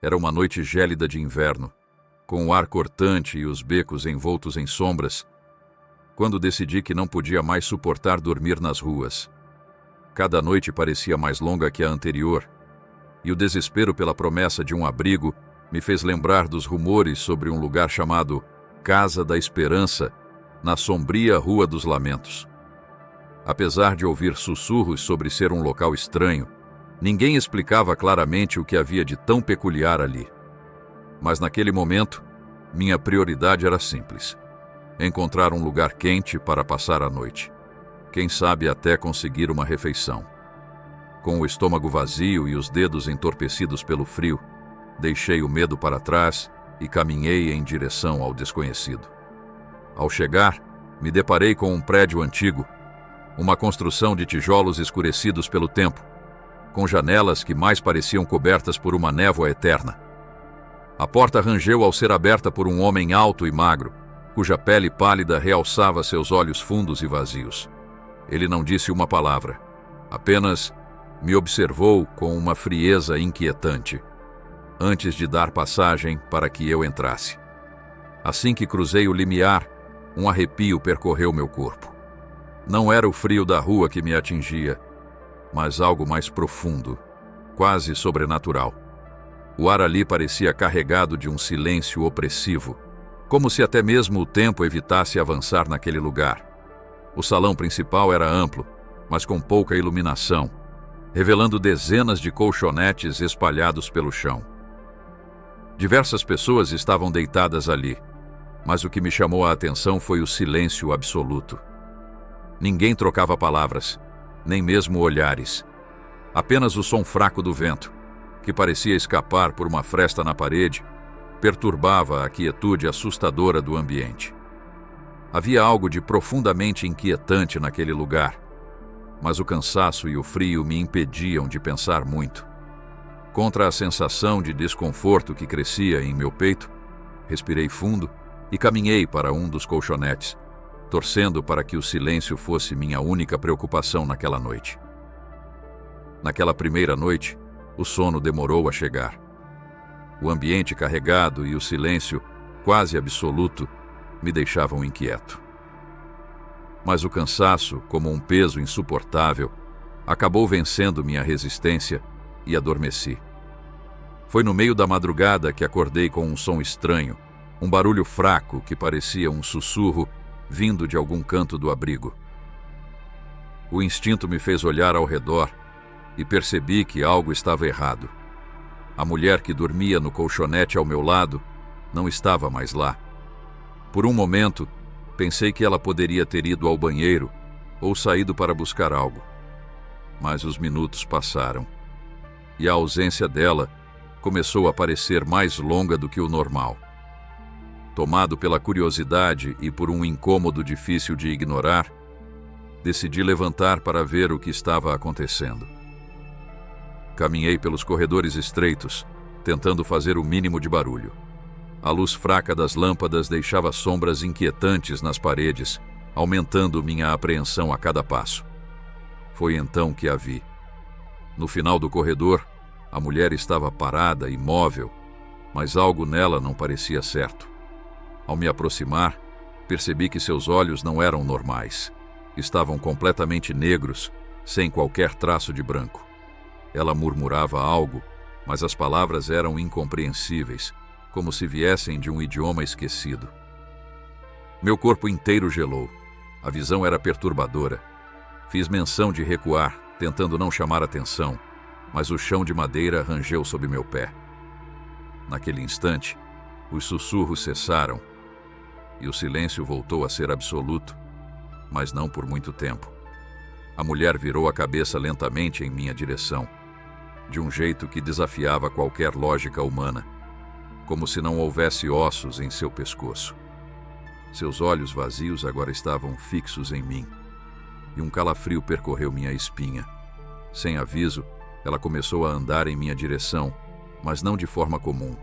Era uma noite gélida de inverno, com o ar cortante e os becos envoltos em sombras, quando decidi que não podia mais suportar dormir nas ruas. Cada noite parecia mais longa que a anterior, e o desespero pela promessa de um abrigo me fez lembrar dos rumores sobre um lugar chamado Casa da Esperança, na sombria Rua dos Lamentos. Apesar de ouvir sussurros sobre ser um local estranho, ninguém explicava claramente o que havia de tão peculiar ali. Mas naquele momento, minha prioridade era simples: encontrar um lugar quente para passar a noite. Quem sabe até conseguir uma refeição. Com o estômago vazio e os dedos entorpecidos pelo frio, deixei o medo para trás e caminhei em direção ao desconhecido. Ao chegar, me deparei com um prédio antigo, uma construção de tijolos escurecidos pelo tempo, com janelas que mais pareciam cobertas por uma névoa eterna. A porta rangeu ao ser aberta por um homem alto e magro, cuja pele pálida realçava seus olhos fundos e vazios. Ele não disse uma palavra, apenas me observou com uma frieza inquietante, antes de dar passagem para que eu entrasse. Assim que cruzei o limiar, um arrepio percorreu meu corpo. Não era o frio da rua que me atingia, mas algo mais profundo, quase sobrenatural. O ar ali parecia carregado de um silêncio opressivo, como se até mesmo o tempo evitasse avançar naquele lugar. O salão principal era amplo, mas com pouca iluminação, revelando dezenas de colchonetes espalhados pelo chão. Diversas pessoas estavam deitadas ali, mas o que me chamou a atenção foi o silêncio absoluto. Ninguém trocava palavras, nem mesmo olhares. Apenas o som fraco do vento, que parecia escapar por uma fresta na parede, perturbava a quietude assustadora do ambiente. Havia algo de profundamente inquietante naquele lugar, mas o cansaço e o frio me impediam de pensar muito. Contra a sensação de desconforto que crescia em meu peito, respirei fundo e caminhei para um dos colchonetes, torcendo para que o silêncio fosse minha única preocupação naquela noite. Naquela primeira noite, o sono demorou a chegar. O ambiente carregado e o silêncio, quase absoluto, me deixavam inquieto. Mas o cansaço, como um peso insuportável, acabou vencendo minha resistência e adormeci. Foi no meio da madrugada que acordei com um som estranho, um barulho fraco que parecia um sussurro vindo de algum canto do abrigo. O instinto me fez olhar ao redor e percebi que algo estava errado. A mulher que dormia no colchonete ao meu lado não estava mais lá. Por um momento, pensei que ela poderia ter ido ao banheiro ou saído para buscar algo. Mas os minutos passaram, e a ausência dela começou a parecer mais longa do que o normal. Tomado pela curiosidade e por um incômodo difícil de ignorar, decidi levantar para ver o que estava acontecendo. Caminhei pelos corredores estreitos, tentando fazer o mínimo de barulho. A luz fraca das lâmpadas deixava sombras inquietantes nas paredes, aumentando minha apreensão a cada passo. Foi então que a vi. No final do corredor, a mulher estava parada, imóvel, mas algo nela não parecia certo. Ao me aproximar, percebi que seus olhos não eram normais. Estavam completamente negros, sem qualquer traço de branco. Ela murmurava algo, mas as palavras eram incompreensíveis, como se viessem de um idioma esquecido. Meu corpo inteiro gelou. A visão era perturbadora. Fiz menção de recuar, tentando não chamar atenção, mas o chão de madeira rangeu sob meu pé. Naquele instante, os sussurros cessaram e o silêncio voltou a ser absoluto, mas não por muito tempo. A mulher virou a cabeça lentamente em minha direção, de um jeito que desafiava qualquer lógica humana, como se não houvesse ossos em seu pescoço. Seus olhos vazios agora estavam fixos em mim, e um calafrio percorreu minha espinha. Sem aviso, ela começou a andar em minha direção, mas não de forma comum.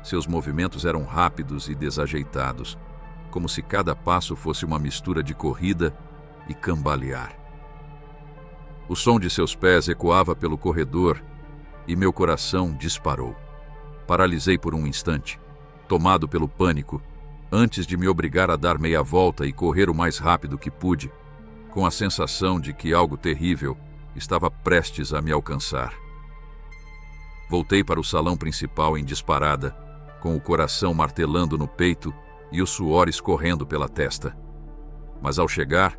Seus movimentos eram rápidos e desajeitados, como se cada passo fosse uma mistura de corrida e cambalear. O som de seus pés ecoava pelo corredor e meu coração disparou. Paralisei por um instante, tomado pelo pânico, antes de me obrigar a dar meia volta e correr o mais rápido que pude, com a sensação de que algo terrível estava prestes a me alcançar. Voltei para o salão principal em disparada, com o coração martelando no peito e o suor escorrendo pela testa. Mas ao chegar,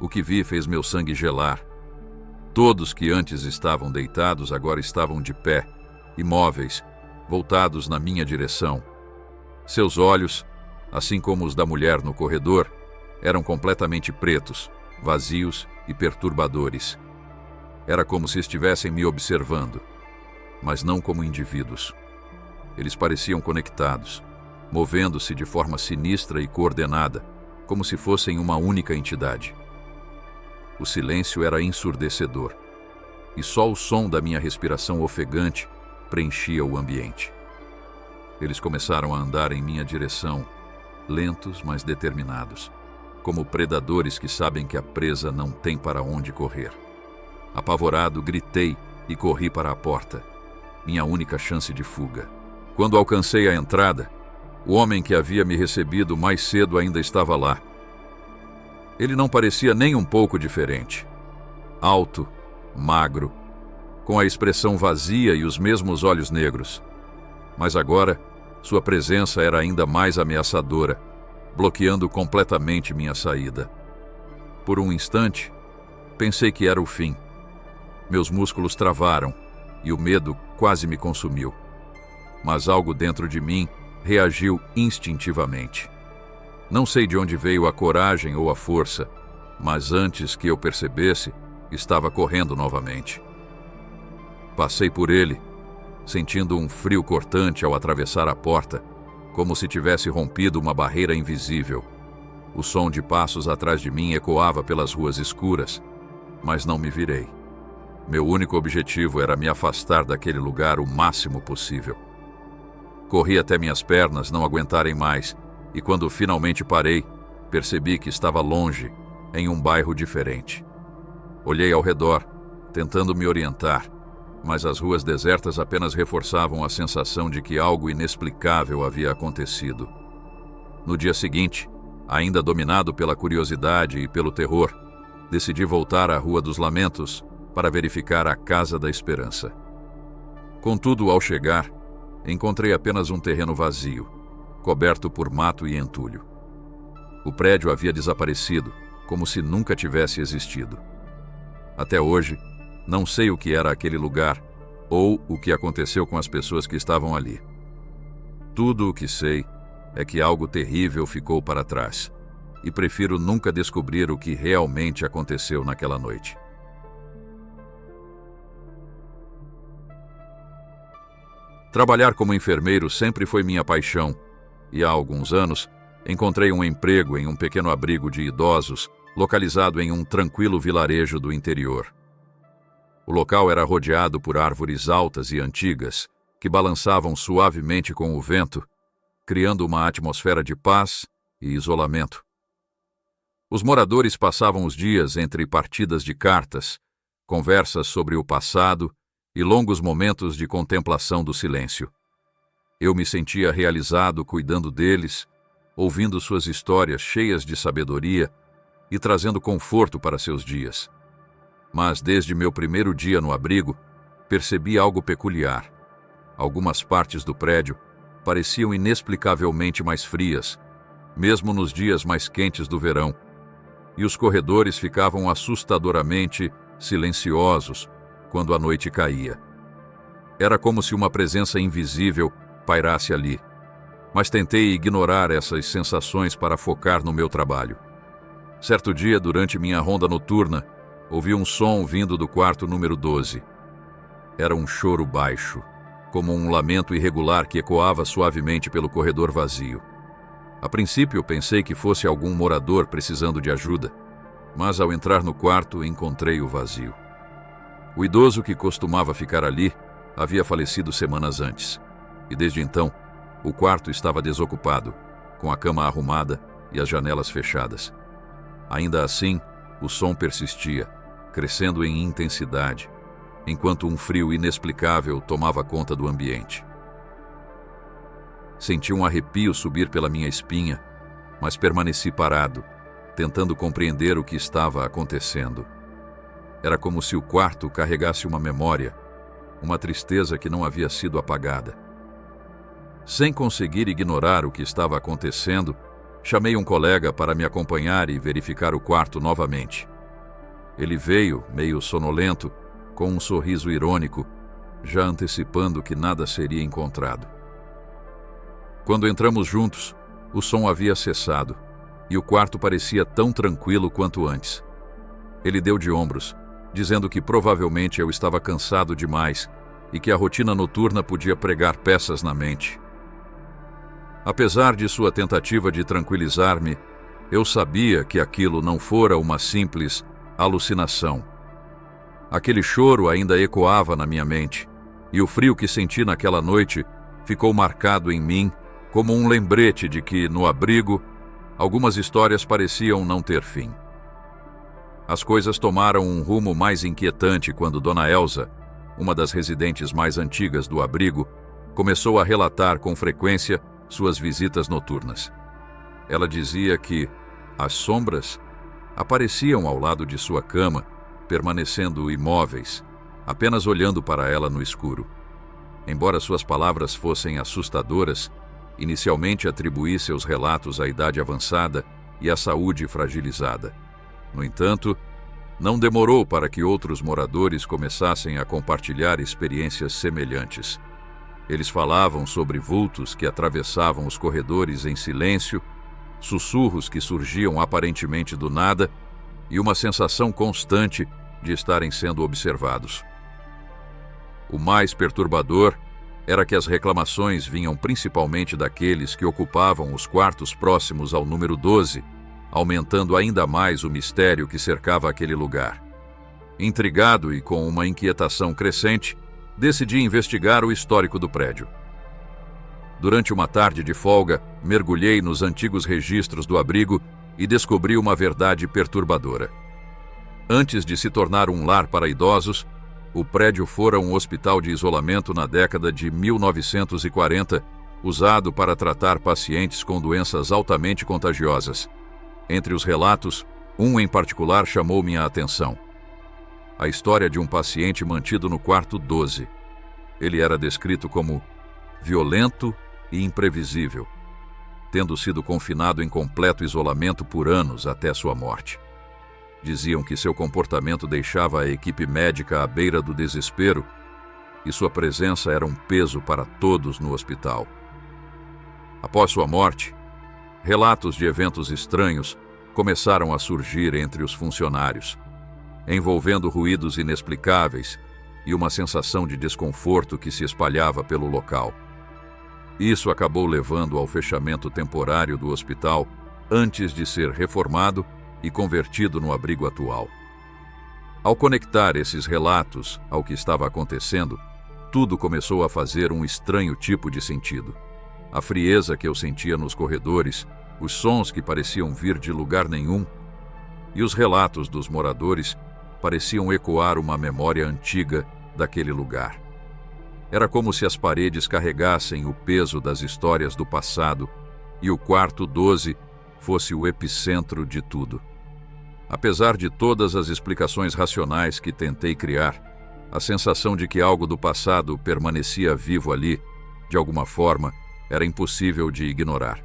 o que vi fez meu sangue gelar. Todos que antes estavam deitados agora estavam de pé, imóveis, voltados na minha direção. Seus olhos, assim como os da mulher no corredor, eram completamente pretos, vazios e perturbadores. Era como se estivessem me observando, mas não como indivíduos. Eles pareciam conectados, movendo-se de forma sinistra e coordenada, como se fossem uma única entidade. O silêncio era ensurdecedor, e só o som da minha respiração ofegante preenchia o ambiente. Eles começaram a andar em minha direção, lentos, mas determinados, como predadores que sabem que a presa não tem para onde correr. Apavorado, gritei e corri para a porta, minha única chance de fuga. Quando alcancei a entrada, o homem que havia me recebido mais cedo ainda estava lá. Ele não parecia nem um pouco diferente. Alto, magro, com a expressão vazia e os mesmos olhos negros. Mas agora, sua presença era ainda mais ameaçadora, bloqueando completamente minha saída. Por um instante, pensei que era o fim. Meus músculos travaram e o medo quase me consumiu. Mas algo dentro de mim reagiu instintivamente. Não sei de onde veio a coragem ou a força, mas antes que eu percebesse, estava correndo novamente. Passei por ele, sentindo um frio cortante ao atravessar a porta, como se tivesse rompido uma barreira invisível. O som de passos atrás de mim ecoava pelas ruas escuras, mas não me virei. Meu único objetivo era me afastar daquele lugar o máximo possível. Corri até minhas pernas não aguentarem mais, e quando finalmente parei, percebi que estava longe, em um bairro diferente. Olhei ao redor, tentando me orientar, mas as ruas desertas apenas reforçavam a sensação de que algo inexplicável havia acontecido. No dia seguinte, ainda dominado pela curiosidade e pelo terror, decidi voltar à Rua dos Lamentos para verificar a Casa da Esperança. Contudo, ao chegar, encontrei apenas um terreno vazio, coberto por mato e entulho. O prédio havia desaparecido, como se nunca tivesse existido. Até hoje, não sei o que era aquele lugar ou o que aconteceu com as pessoas que estavam ali. Tudo o que sei é que algo terrível ficou para trás, e prefiro nunca descobrir o que realmente aconteceu naquela noite. Trabalhar como enfermeiro sempre foi minha paixão, e há alguns anos encontrei um emprego em um pequeno abrigo de idosos localizado em um tranquilo vilarejo do interior. O local era rodeado por árvores altas e antigas que balançavam suavemente com o vento, criando uma atmosfera de paz e isolamento. Os moradores passavam os dias entre partidas de cartas, conversas sobre o passado e longos momentos de contemplação do silêncio. Eu me sentia realizado cuidando deles, ouvindo suas histórias cheias de sabedoria e trazendo conforto para seus dias. Mas desde meu primeiro dia no abrigo, percebi algo peculiar. Algumas partes do prédio pareciam inexplicavelmente mais frias, mesmo nos dias mais quentes do verão, e os corredores ficavam assustadoramente silenciosos quando a noite caía. Era como se uma presença invisível pairasse ali, mas tentei ignorar essas sensações para focar no meu trabalho. Certo dia, durante minha ronda noturna, ouvi um som vindo do quarto número 12. Era um choro baixo, como um lamento irregular que ecoava suavemente pelo corredor vazio. A princípio, pensei que fosse algum morador precisando de ajuda, mas ao entrar no quarto, encontrei o vazio. O idoso que costumava ficar ali havia falecido semanas antes, e desde então, o quarto estava desocupado, com a cama arrumada e as janelas fechadas. Ainda assim, o som persistia, crescendo em intensidade, enquanto um frio inexplicável tomava conta do ambiente. Senti um arrepio subir pela minha espinha, mas permaneci parado, tentando compreender o que estava acontecendo. Era como se o quarto carregasse uma memória, uma tristeza que não havia sido apagada. Sem conseguir ignorar o que estava acontecendo, chamei um colega para me acompanhar e verificar o quarto novamente. Ele veio, meio sonolento, com um sorriso irônico, já antecipando que nada seria encontrado. Quando entramos juntos, o som havia cessado e o quarto parecia tão tranquilo quanto antes. Ele deu de ombros, dizendo que provavelmente eu estava cansado demais e que a rotina noturna podia pregar peças na mente. Apesar de sua tentativa de tranquilizar-me, eu sabia que aquilo não fora uma simples alucinação. Aquele choro ainda ecoava na minha mente, e o frio que senti naquela noite ficou marcado em mim como um lembrete de que, no abrigo, algumas histórias pareciam não ter fim. As coisas tomaram um rumo mais inquietante quando Dona Elsa, uma das residentes mais antigas do abrigo, começou a relatar com frequência suas visitas noturnas. Ela dizia que as sombras apareciam ao lado de sua cama, permanecendo imóveis, apenas olhando para ela no escuro. Embora suas palavras fossem assustadoras, inicialmente atribuí seus relatos à idade avançada e à saúde fragilizada. No entanto, não demorou para que outros moradores começassem a compartilhar experiências semelhantes. Eles falavam sobre vultos que atravessavam os corredores em silêncio, sussurros que surgiam aparentemente do nada e uma sensação constante de estarem sendo observados. O mais perturbador era que as reclamações vinham principalmente daqueles que ocupavam os quartos próximos ao número 12, aumentando ainda mais o mistério que cercava aquele lugar. Intrigado e com uma inquietação crescente, decidi investigar o histórico do prédio. Durante uma tarde de folga, mergulhei nos antigos registros do abrigo e descobri uma verdade perturbadora. Antes de se tornar um lar para idosos, o prédio fora um hospital de isolamento na década de 1940, usado para tratar pacientes com doenças altamente contagiosas. Entre os relatos, um em particular chamou minha atenção. A história de um paciente mantido no quarto 12. Ele era descrito como violento e imprevisível, tendo sido confinado em completo isolamento por anos até sua morte. Diziam que seu comportamento deixava a equipe médica à beira do desespero e sua presença era um peso para todos no hospital. Após sua morte, relatos de eventos estranhos começaram a surgir entre os funcionários, envolvendo ruídos inexplicáveis e uma sensação de desconforto que se espalhava pelo local. Isso acabou levando ao fechamento temporário do hospital antes de ser reformado e convertido no abrigo atual. Ao conectar esses relatos ao que estava acontecendo, tudo começou a fazer um estranho tipo de sentido. A frieza que eu sentia nos corredores, os sons que pareciam vir de lugar nenhum, e os relatos dos moradores pareciam ecoar uma memória antiga daquele lugar. Era como se as paredes carregassem o peso das histórias do passado e o quarto 12 fosse o epicentro de tudo. Apesar de todas as explicações racionais que tentei criar, a sensação de que algo do passado permanecia vivo ali, de alguma forma, era impossível de ignorar.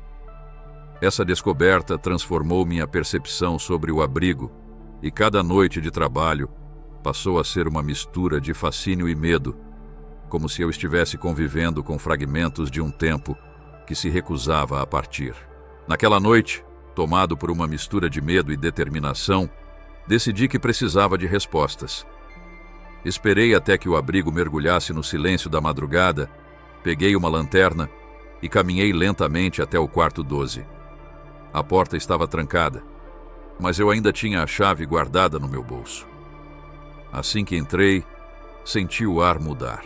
Essa descoberta transformou minha percepção sobre o abrigo, e cada noite de trabalho passou a ser uma mistura de fascínio e medo, como se eu estivesse convivendo com fragmentos de um tempo que se recusava a partir. Naquela noite, tomado por uma mistura de medo e determinação, decidi que precisava de respostas. Esperei até que o abrigo mergulhasse no silêncio da madrugada, peguei uma lanterna e caminhei lentamente até o quarto 12. A porta estava trancada, mas eu ainda tinha a chave guardada no meu bolso. Assim que entrei, senti o ar mudar.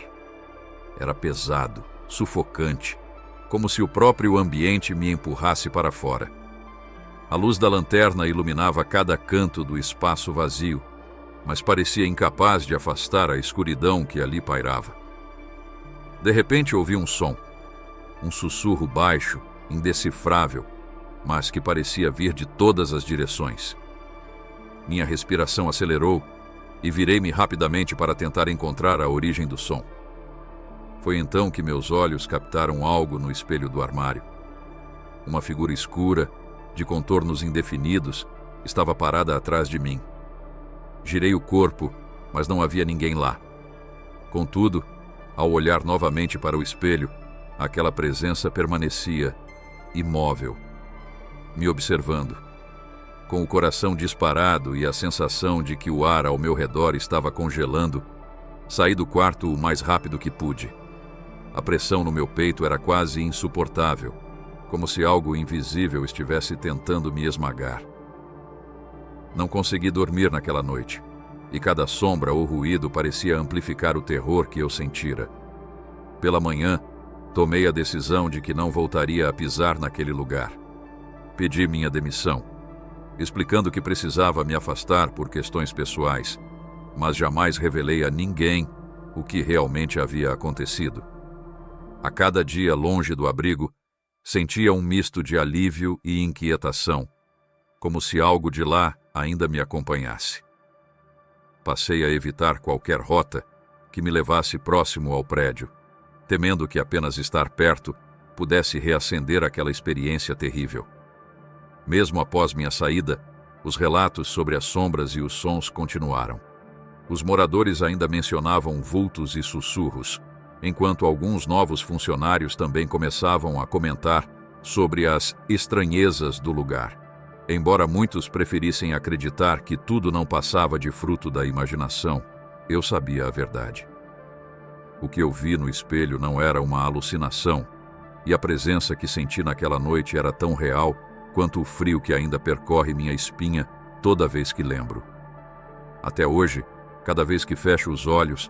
Era pesado, sufocante, como se o próprio ambiente me empurrasse para fora. A luz da lanterna iluminava cada canto do espaço vazio, mas parecia incapaz de afastar a escuridão que ali pairava. De repente ouvi um som. um sussurro baixo, indecifrável, mas que parecia vir de todas as direções. Minha respiração acelerou e virei-me rapidamente para tentar encontrar a origem do som. Foi então que meus olhos captaram algo no espelho do armário. Uma figura escura, de contornos indefinidos, estava parada atrás de mim. Girei o corpo, mas não havia ninguém lá. Contudo, ao olhar novamente para o espelho, aquela presença permanecia imóvel, me observando. Com o coração disparado e a sensação de que o ar ao meu redor estava congelando, saí do quarto o mais rápido que pude. A pressão no meu peito era quase insuportável, como se algo invisível estivesse tentando me esmagar. Não consegui dormir naquela noite, e cada sombra ou ruído parecia amplificar o terror que eu sentira. Pela manhã, tomei a decisão de que não voltaria a pisar naquele lugar. Pedi minha demissão, explicando que precisava me afastar por questões pessoais, mas jamais revelei a ninguém o que realmente havia acontecido. A cada dia longe do abrigo, sentia um misto de alívio e inquietação, como se algo de lá ainda me acompanhasse. Passei a evitar qualquer rota que me levasse próximo ao prédio, temendo que apenas estar perto pudesse reacender aquela experiência terrível. Mesmo após minha saída, os relatos sobre as sombras e os sons continuaram. Os moradores ainda mencionavam vultos e sussurros, enquanto alguns novos funcionários também começavam a comentar sobre as estranhezas do lugar, embora muitos preferissem acreditar que tudo não passava de fruto da imaginação. Eu sabia a verdade. O que eu vi no espelho não era uma alucinação, e a presença que senti naquela noite era tão real quanto o frio que ainda percorre minha espinha toda vez que lembro. Até hoje, cada vez que fecho os olhos,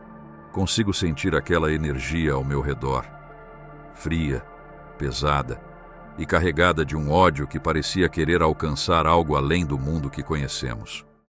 consigo sentir aquela energia ao meu redor, fria, pesada e carregada de um ódio que parecia querer alcançar algo além do mundo que conhecemos.